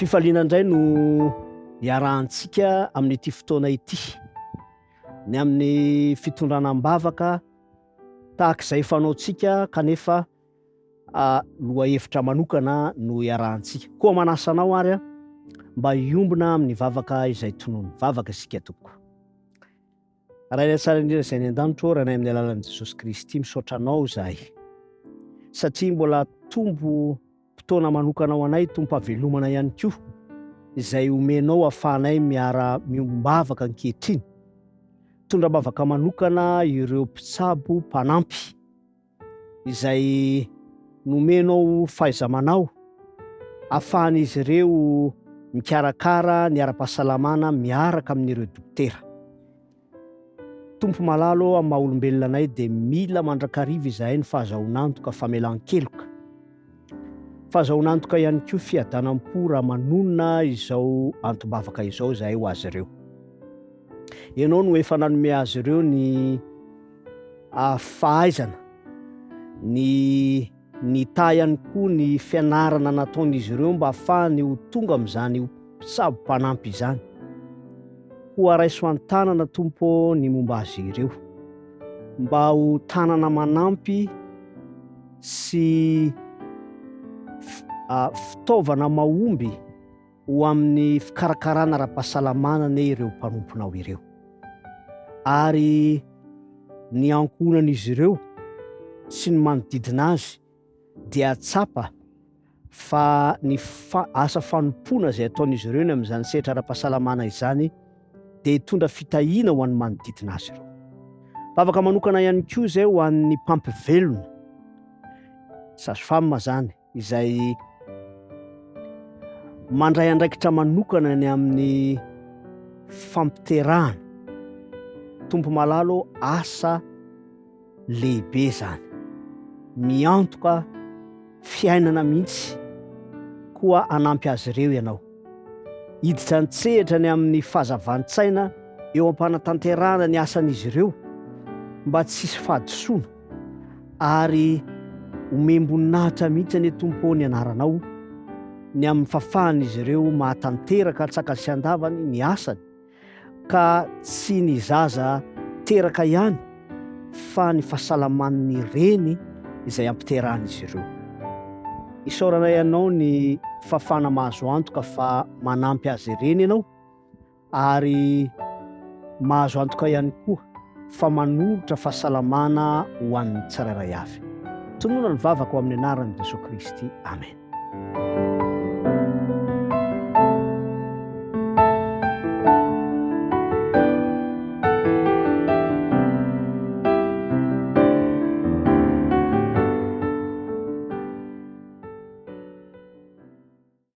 Fifaliana indray no iarahantsika amin'ity fotoana ity, ny amin'ny fitondranam-bavaka tahaka izay fanaontsika kanefa loha hevitra manokana no iarahantsika. Koa manasa anao ary mba hiombona amin'ny vavaka izay tonoiny vavaka isika tokoa. Raha tsara indrindra izay ny an-danitro raha nay amin'ny alalan'i Jesosy Kristy misaotra anao izahay, satria mbola tombo fotoana manokana ho anay, tompo havelomana ihany koa izay omenao ahafahanay miombavaka ankehitriny, tondram-bavaka manokana ireo mpitsabo mpanampy izay nomenao fahaiza-manao ahafahan'izy ireo mikarakara ny ara-pahasalamana miaraka amin'ireo dokotera. Tompo malalo amin'ny maha-olombelona anay dia mila mandrakariva izahay ny fahazoanantoka famelan-keloka, fahazoanantoka ihany koa fiadanam-po raha manonona izao antom-bavaka izao izahay ho azy ireo. Ianao no efa nanome azy ireo ny fahaizana, ny ta ihany koa ny fianarana nataon'izy ireo mba ahafahany ho tonga amin'izany mpitsabo mpanampy izany. Ho araiso an-tanana Tompo ny momba azy ireo, mba ho tanana manampy sy fitaovana mahomby ho amin'ny fikarakarana ara-pahasalamana ny ireo mpanomponao ireo, ary ny ankohonan'izy ireo sy ny manodidina azy dia tsapa fa ny asa fanompoana izay ataon'izy ireo ny amin'izany sehatra ara-pahasalamana izany dia hitondra fitahiana ho an'ny manodidina azy ireo. Vavaka manokana ihany koa izay ho an'ny mpampivelona, sage-femme zany, izay mandray andraikitra manokana ny amin'ny fampiterahana. Tompo malalo asa lehibe zany, miantoka fiainana mihitsy koa anampy azy ireo ianao, hiditra an-tsehatra ny amin'ny fahazavan-tsaina eo am-panatanterahana ny asan'izy ireo mba tsy hisy fahadisoana, ary omem-boninahitra mihitsy ny Tompo ny anaranao ny amin'ny fahafahan'izy ireo mahatanteraka tsaka sy andavany ny asany, ka tsy ny zaza teraka ihany fa ny fahasalaman'ny reny izay ampiterahan'izy ireo. Isaorana ianao ny fahafahana mahazo antoka fa manampy azy ireny ianao, ary mahazo antoka ihany koa fa manolotra fahasalamana ho an'ny tsirairay avy. Tonoana ny vavaka ho amin'ny anaran'i Jesosy Kristy. Amen.